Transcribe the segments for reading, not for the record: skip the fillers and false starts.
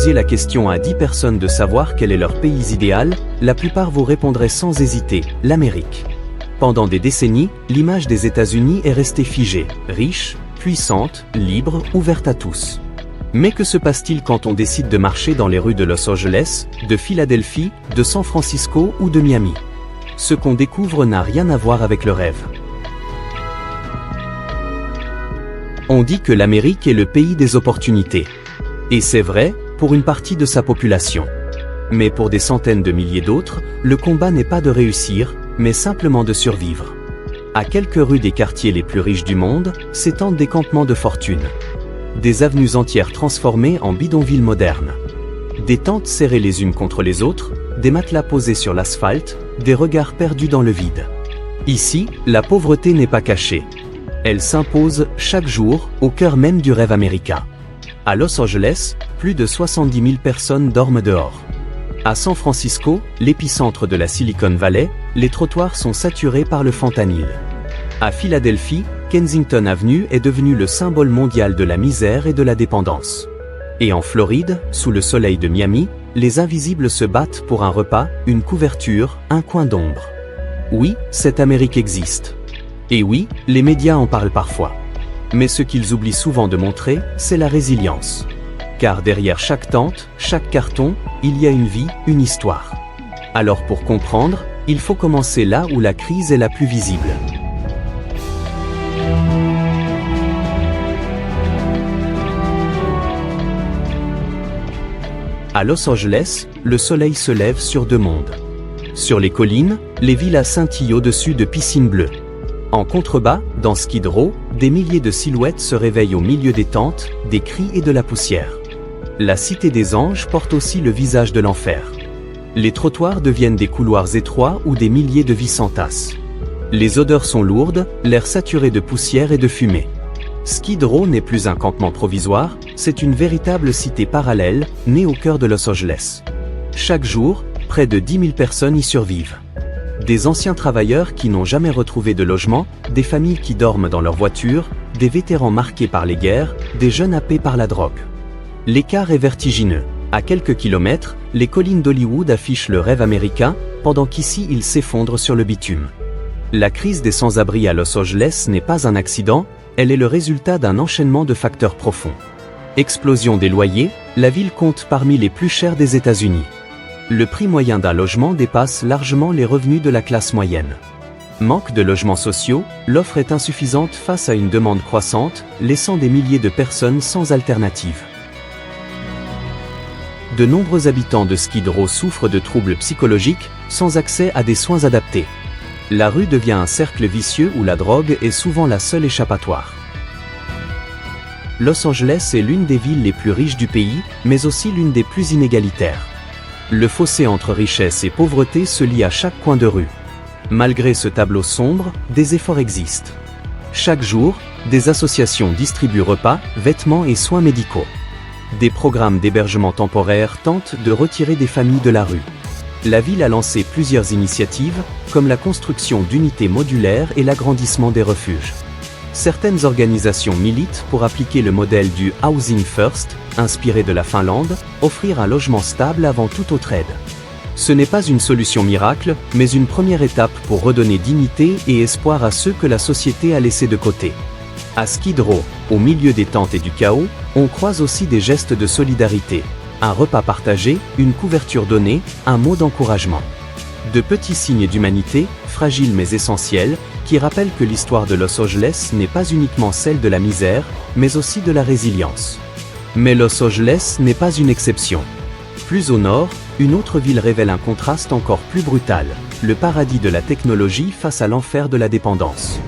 posiez la question à 10 personnes de savoir quel est leur pays idéal, la plupart vous répondraient sans hésiter, l'Amérique. Pendant des décennies, l'image des États-Unis est restée figée, riche, puissante, libre, ouverte à tous. Mais que se passe-t-il quand on décide de marcher dans les rues de Los Angeles, de Philadelphie, de San Francisco ou de Miami? Ce qu'on découvre n'a rien à voir avec le rêve. On dit que l'Amérique est le pays des opportunités. Et c'est vrai, pour une partie de sa population. Mais pour des centaines de milliers d'autres, le combat n'est pas de réussir, mais simplement de survivre. À quelques rues des quartiers les plus riches du monde, s'étendent des campements de fortune. Des avenues entières transformées en bidonvilles modernes. Des tentes serrées les unes contre les autres, des matelas posés sur l'asphalte, des regards perdus dans le vide. Ici, la pauvreté n'est pas cachée. Elle s'impose, chaque jour, au cœur même du rêve américain. À Los Angeles, plus de 70 000 personnes dorment dehors. À San Francisco, l'épicentre de la Silicon Valley, les trottoirs sont saturés par le fentanyl. À Philadelphie, Kensington Avenue est devenue le symbole mondial de la misère et de la dépendance. Et en Floride, sous le soleil de Miami, les invisibles se battent pour un repas, une couverture, un coin d'ombre. Oui, cette Amérique existe. Et oui, les médias en parlent parfois. Mais ce qu'ils oublient souvent de montrer, c'est la résilience. Car derrière chaque tente, chaque carton, il y a une vie, une histoire. Alors pour comprendre, il faut commencer là où la crise est la plus visible. À Los Angeles, le soleil se lève sur deux mondes. Sur les collines, les villas scintillent au-dessus de piscines bleues. En contrebas, dans Skid Row, des milliers de silhouettes se réveillent au milieu des tentes, des cris et de la poussière. La Cité des Anges porte aussi le visage de l'enfer. Les trottoirs deviennent des couloirs étroits où des milliers de vies s'entassent. Les odeurs sont lourdes, l'air saturé de poussière et de fumée. Skid Row n'est plus un campement provisoire, c'est une véritable cité parallèle, née au cœur de Los Angeles. Chaque jour, près de 10 000 personnes y survivent. Des anciens travailleurs qui n'ont jamais retrouvé de logement, des familles qui dorment dans leur voiture, des vétérans marqués par les guerres, des jeunes happés par la drogue. L'écart est vertigineux. À quelques kilomètres, les collines d'Hollywood affichent le rêve américain, pendant qu'ici il s'effondre sur le bitume. La crise des sans-abri à Los Angeles n'est pas un accident, elle est le résultat d'un enchaînement de facteurs profonds. Explosion des loyers, la ville compte parmi les plus chères des États-Unis. Le prix moyen d'un logement dépasse largement les revenus de la classe moyenne. Manque de logements sociaux, l'offre est insuffisante face à une demande croissante, laissant des milliers de personnes sans alternative. De nombreux habitants de Skid Row souffrent de troubles psychologiques, sans accès à des soins adaptés. La rue devient un cercle vicieux où la drogue est souvent la seule échappatoire. Los Angeles est l'une des villes les plus riches du pays, mais aussi l'une des plus inégalitaires. Le fossé entre richesse et pauvreté se lie à chaque coin de rue. Malgré ce tableau sombre, des efforts existent. Chaque jour, des associations distribuent repas, vêtements et soins médicaux. Des programmes d'hébergement temporaire tentent de retirer des familles de la rue. La ville a lancé plusieurs initiatives, comme la construction d'unités modulaires et l'agrandissement des refuges. Certaines organisations militent pour appliquer le modèle du « Housing First », inspiré de la Finlande, offrir un logement stable avant toute autre aide. Ce n'est pas une solution miracle, mais une première étape pour redonner dignité et espoir à ceux que la société a laissés de côté. À Skid Row, au milieu des tentes et du chaos, on croise aussi des gestes de solidarité. Un repas partagé, une couverture donnée, un mot d'encouragement. De petits signes d'humanité, fragiles mais essentiels, qui rappellent que l'histoire de Los Angeles n'est pas uniquement celle de la misère, mais aussi de la résilience. Mais Los Angeles n'est pas une exception. Plus au nord, une autre ville révèle un contraste encore plus brutal, le paradis de la technologie face à l'enfer de la dépendance.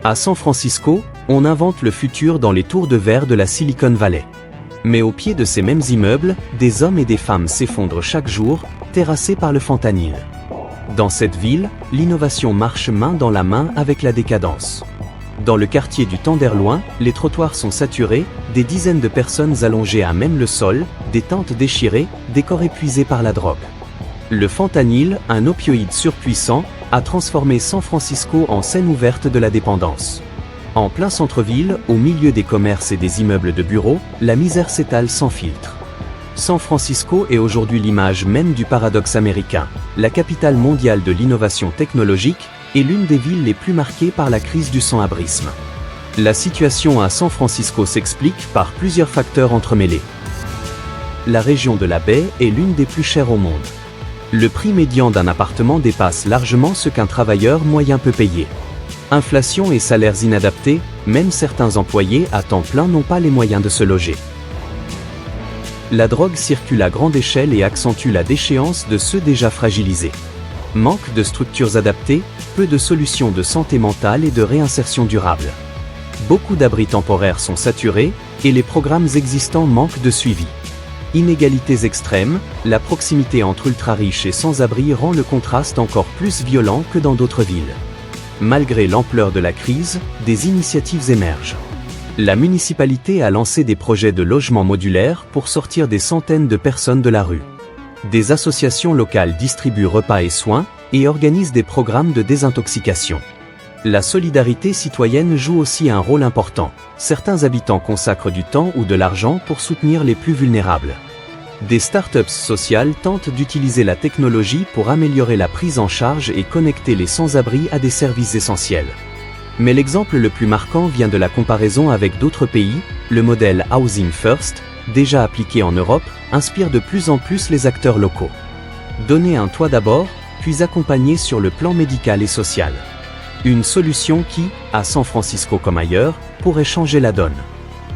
À San Francisco, on invente le futur dans les tours de verre de la Silicon Valley. Mais au pied de ces mêmes immeubles, des hommes et des femmes s'effondrent chaque jour, terrassés par le fentanyl. Dans cette ville, l'innovation marche main dans la main avec la décadence. Dans le quartier du Tenderloin, les trottoirs sont saturés, des dizaines de personnes allongées à même le sol, des tentes déchirées, des corps épuisés par la drogue. Le fentanyl, un opioïde surpuissant, a transformé San Francisco en scène ouverte de la dépendance. En plein centre-ville, au milieu des commerces et des immeubles de bureaux, la misère s'étale sans filtre. San Francisco est aujourd'hui l'image même du paradoxe américain. La capitale mondiale de l'innovation technologique est l'une des villes les plus marquées par la crise du sans-abrisme. La situation à San Francisco s'explique par plusieurs facteurs entremêlés. La région de la baie est l'une des plus chères au monde. Le prix médian d'un appartement dépasse largement ce qu'un travailleur moyen peut payer. Inflation et salaires inadaptés, même certains employés à temps plein n'ont pas les moyens de se loger. La drogue circule à grande échelle et accentue la déchéance de ceux déjà fragilisés. Manque de structures adaptées, peu de solutions de santé mentale et de réinsertion durable. Beaucoup d'abris temporaires sont saturés, et les programmes existants manquent de suivi. Inégalités extrêmes, la proximité entre ultra-riches et sans-abri rend le contraste encore plus violent que dans d'autres villes. Malgré l'ampleur de la crise, des initiatives émergent. La municipalité a lancé des projets de logement modulaires pour sortir des centaines de personnes de la rue. Des associations locales distribuent repas et soins et organisent des programmes de désintoxication. La solidarité citoyenne joue aussi un rôle important. Certains habitants consacrent du temps ou de l'argent pour soutenir les plus vulnérables. Des startups sociales tentent d'utiliser la technologie pour améliorer la prise en charge et connecter les sans-abri à des services essentiels. Mais l'exemple le plus marquant vient de la comparaison avec d'autres pays. Le modèle Housing First, déjà appliqué en Europe, inspire de plus en plus les acteurs locaux. Donner un toit d'abord, puis accompagner sur le plan médical et social. Une solution qui, à San Francisco comme ailleurs, pourrait changer la donne.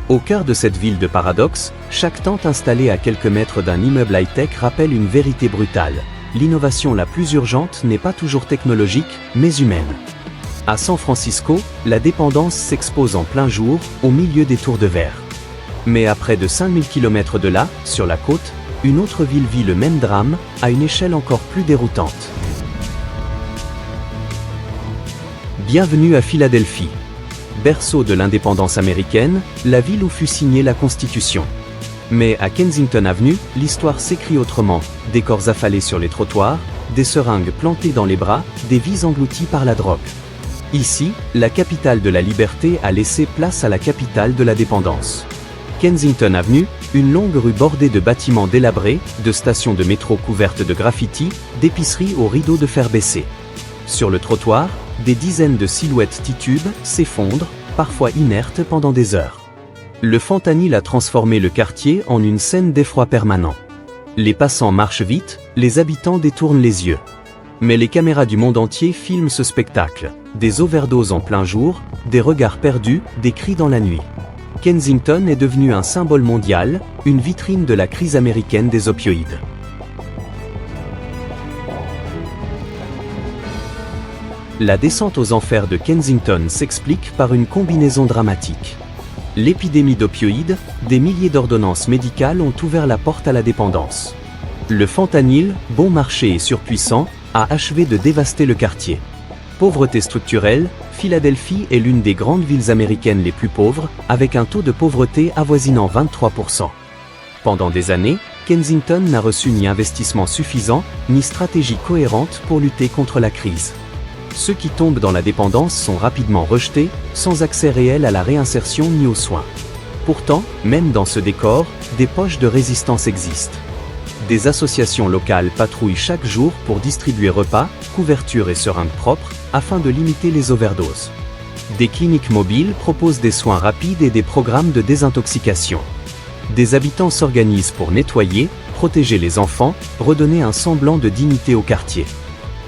Au cœur de cette ville de paradoxe, chaque tente installée à quelques mètres d'un immeuble high-tech rappelle une vérité brutale. L'innovation la plus urgente n'est pas toujours technologique, mais humaine. À San Francisco, la dépendance s'expose en plein jour, au milieu des tours de verre. Mais à près de 5000 km de là, sur la côte, une autre ville vit le même drame, à une échelle encore plus déroutante. Bienvenue à Philadelphie. Berceau de l'indépendance américaine, la ville où fut signée la Constitution. Mais à Kensington Avenue, l'histoire s'écrit autrement. Décors affalés sur les trottoirs, des seringues plantées dans les bras, des vies englouties par la drogue. Ici, la capitale de la liberté a laissé place à la capitale de la dépendance. Kensington Avenue, une longue rue bordée de bâtiments délabrés, de stations de métro couvertes de graffitis, d'épiceries aux rideaux de fer baissés. Sur le trottoir, des dizaines de silhouettes titubent, s'effondrent, parfois inertes pendant des heures. Le fentanyl a transformé le quartier en une scène d'effroi permanent. Les passants marchent vite, les habitants détournent les yeux. Mais les caméras du monde entier filment ce spectacle. Des overdoses en plein jour, des regards perdus, des cris dans la nuit. Kensington est devenu un symbole mondial, une vitrine de la crise américaine des opioïdes. La descente aux enfers de Kensington s'explique par une combinaison dramatique. L'épidémie d'opioïdes, des milliers d'ordonnances médicales ont ouvert la porte à la dépendance. Le fentanyl, bon marché et surpuissant, a achevé de dévaster le quartier. Pauvreté structurelle, Philadelphie est l'une des grandes villes américaines les plus pauvres, avec un taux de pauvreté avoisinant 23%. Pendant des années, Kensington n'a reçu ni investissement suffisant, ni stratégie cohérente pour lutter contre la crise. Ceux qui tombent dans la dépendance sont rapidement rejetés, sans accès réel à la réinsertion ni aux soins. Pourtant, même dans ce décor, des poches de résistance existent. Des associations locales patrouillent chaque jour pour distribuer repas, couvertures et seringues propres, afin de limiter les overdoses. Des cliniques mobiles proposent des soins rapides et des programmes de désintoxication. Des habitants s'organisent pour nettoyer, protéger les enfants, redonner un semblant de dignité au quartier.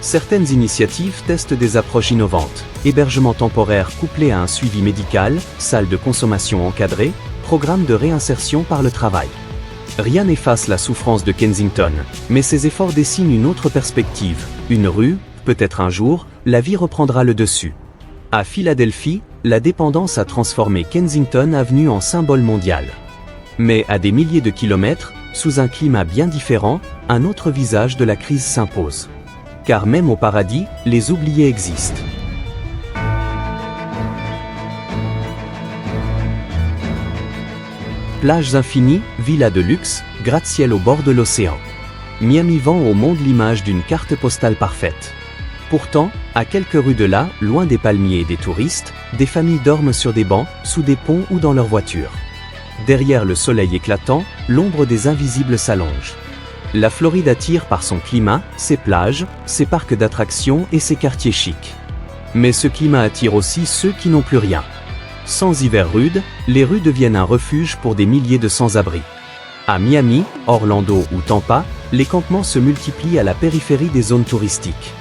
Certaines initiatives testent des approches innovantes, hébergement temporaire couplé à un suivi médical, salles de consommation encadrées, programmes de réinsertion par le travail. Rien n'efface la souffrance de Kensington, mais ces efforts dessinent une autre perspective. Une rue, peut-être un jour, la vie reprendra le dessus. À Philadelphie, la dépendance a transformé Kensington Avenue en symbole mondial. Mais à des milliers de kilomètres, sous un climat bien différent, un autre visage de la crise s'impose. Car même au paradis, les oubliés existent. Plages infinies, villas de luxe, gratte-ciel au bord de l'océan. Miami vend au monde l'image d'une carte postale parfaite. Pourtant, à quelques rues de là, loin des palmiers et des touristes, des familles dorment sur des bancs, sous des ponts ou dans leurs voitures. Derrière le soleil éclatant, l'ombre des invisibles s'allonge. La Floride attire par son climat, ses plages, ses parcs d'attractions et ses quartiers chics. Mais ce climat attire aussi ceux qui n'ont plus rien. Sans hiver rude, les rues deviennent un refuge pour des milliers de sans-abri. À Miami, Orlando ou Tampa, les campements se multiplient à la périphérie des zones touristiques.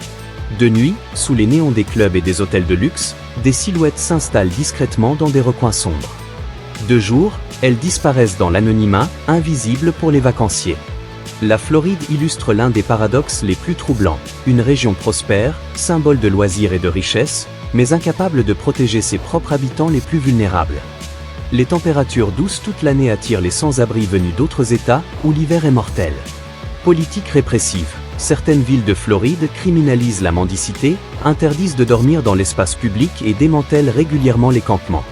De nuit, sous les néons des clubs et des hôtels de luxe, des silhouettes s'installent discrètement dans des recoins sombres. De jour, elles disparaissent dans l'anonymat, invisibles pour les vacanciers. La Floride illustre l'un des paradoxes les plus troublants, une région prospère, symbole de loisirs et de richesse, mais incapable de protéger ses propres habitants les plus vulnérables. Les températures douces toute l'année attirent les sans-abri venus d'autres États, où l'hiver est mortel. Politique répressive. Certaines villes de Floride criminalisent la mendicité, interdisent de dormir dans l'espace public et démantèlent régulièrement les campements.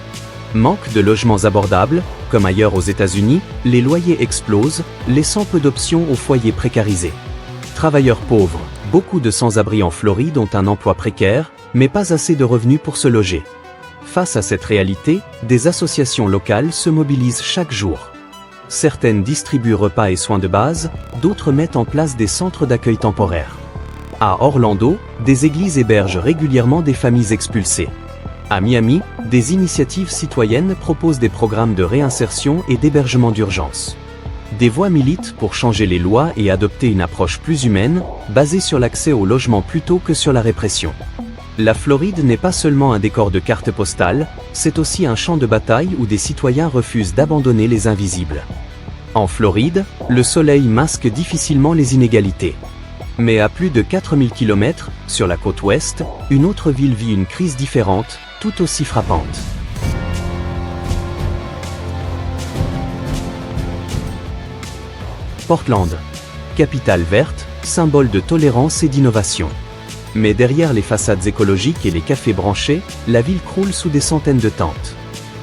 Manque de logements abordables, comme ailleurs aux États-Unis, les loyers explosent, laissant peu d'options aux foyers précarisés. Travailleurs pauvres. Beaucoup de sans-abri en Floride ont un emploi précaire, mais pas assez de revenus pour se loger. Face à cette réalité, des associations locales se mobilisent chaque jour. Certaines distribuent repas et soins de base, d'autres mettent en place des centres d'accueil temporaires. À Orlando, des églises hébergent régulièrement des familles expulsées. À Miami, des initiatives citoyennes proposent des programmes de réinsertion et d'hébergement d'urgence. Des voix militent pour changer les lois et adopter une approche plus humaine, basée sur l'accès au logement plutôt que sur la répression. La Floride n'est pas seulement un décor de cartes postales, c'est aussi un champ de bataille où des citoyens refusent d'abandonner les invisibles. En Floride, le soleil masque difficilement les inégalités. Mais à plus de 4000 km, sur la côte ouest, une autre ville vit une crise différente, tout aussi frappante. Portland. Capitale verte, symbole de tolérance et d'innovation. Mais derrière les façades écologiques et les cafés branchés, la ville croule sous des centaines de tentes.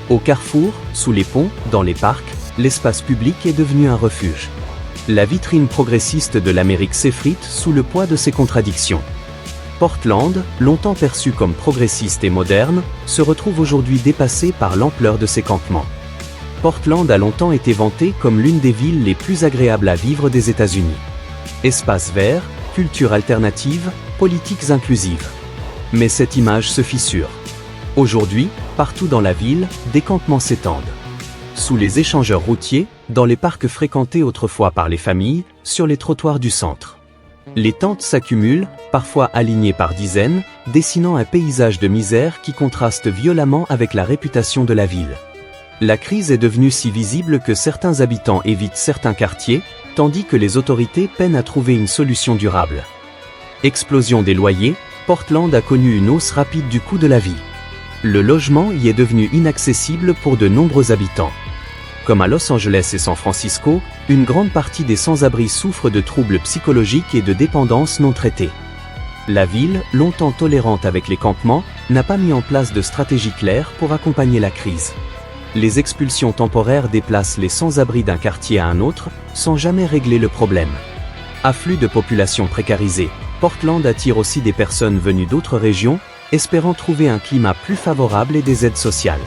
Au carrefour, sous les ponts, dans les parcs, l'espace public est devenu un refuge. La vitrine progressiste de l'Amérique s'effrite sous le poids de ses contradictions. Portland, longtemps perçu comme progressiste et moderne, se retrouve aujourd'hui dépassé par l'ampleur de ses campements. Portland a longtemps été vantée comme l'une des villes les plus agréables à vivre des États-Unis. Espaces verts, culture alternative, politiques inclusives. Mais cette image se fissure. Aujourd'hui, partout dans la ville, des campements s'étendent. Sous les échangeurs routiers, dans les parcs fréquentés autrefois par les familles, sur les trottoirs du centre. Les tentes s'accumulent, parfois alignées par dizaines, dessinant un paysage de misère qui contraste violemment avec la réputation de la ville. La crise est devenue si visible que certains habitants évitent certains quartiers, tandis que les autorités peinent à trouver une solution durable. Explosion des loyers, Portland a connu une hausse rapide du coût de la vie. Le logement y est devenu inaccessible pour de nombreux habitants. Comme à Los Angeles et San Francisco, une grande partie des sans-abri souffrent de troubles psychologiques et de dépendance non traitées. La ville, longtemps tolérante avec les campements, n'a pas mis en place de stratégie claire pour accompagner la crise. Les expulsions temporaires déplacent les sans-abri d'un quartier à un autre, sans jamais régler le problème. Afflux de populations précarisées, Portland attire aussi des personnes venues d'autres régions, espérant trouver un climat plus favorable et des aides sociales.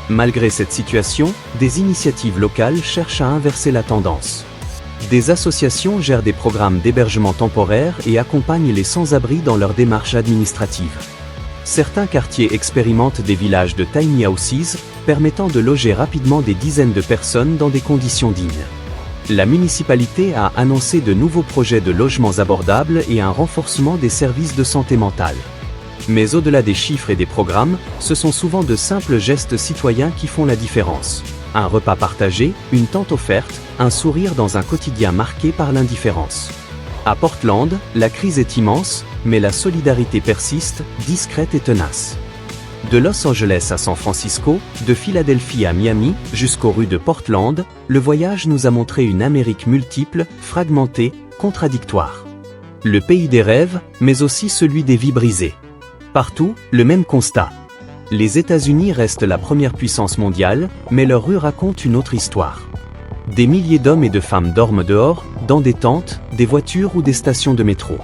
Malgré cette situation, des initiatives locales cherchent à inverser la tendance. Des associations gèrent des programmes d'hébergement temporaire et accompagnent les sans-abri dans leurs démarches administratives. Certains quartiers expérimentent des villages de tiny houses, permettant de loger rapidement des dizaines de personnes dans des conditions dignes. La municipalité a annoncé de nouveaux projets de logements abordables et un renforcement des services de santé mentale. Mais au-delà des chiffres et des programmes, ce sont souvent de simples gestes citoyens qui font la différence. Un repas partagé, une tente offerte, un sourire dans un quotidien marqué par l'indifférence. À Portland, la crise est immense, mais la solidarité persiste, discrète et tenace. De Los Angeles à San Francisco, de Philadelphie à Miami, jusqu'aux rues de Portland, le voyage nous a montré une Amérique multiple, fragmentée, contradictoire. Le pays des rêves, mais aussi celui des vies brisées. Partout, le même constat. Les États-Unis restent la première puissance mondiale, mais leurs rues racontent une autre histoire. Des milliers d'hommes et de femmes dorment dehors, dans des tentes, des voitures ou des stations de métro.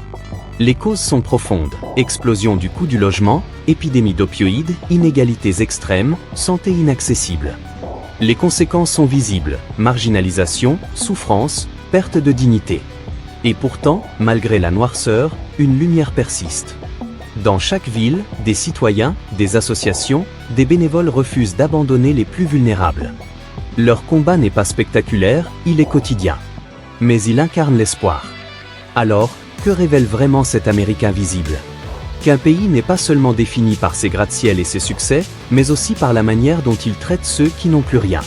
Les causes sont profondes, explosion du coût du logement, épidémie d'opioïdes, inégalités extrêmes, santé inaccessible. Les conséquences sont visibles, marginalisation, souffrance, perte de dignité. Et pourtant, malgré la noirceur, une lumière persiste. Dans chaque ville, des citoyens, des associations, des bénévoles refusent d'abandonner les plus vulnérables. Leur combat n'est pas spectaculaire, il est quotidien. Mais il incarne l'espoir. Alors, que révèle vraiment cet Amérique invisible? Qu'un pays n'est pas seulement défini par ses gratte-ciel et ses succès, mais aussi par la manière dont il traite ceux qui n'ont plus rien.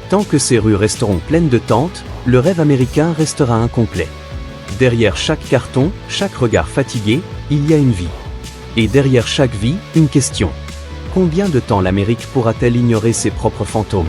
Tant que ces rues resteront pleines de tentes, le rêve américain restera incomplet. Derrière chaque carton, chaque regard fatigué, il y a une vie. Et derrière chaque vie, une question. Combien de temps l'Amérique pourra-t-elle ignorer ses propres fantômes ?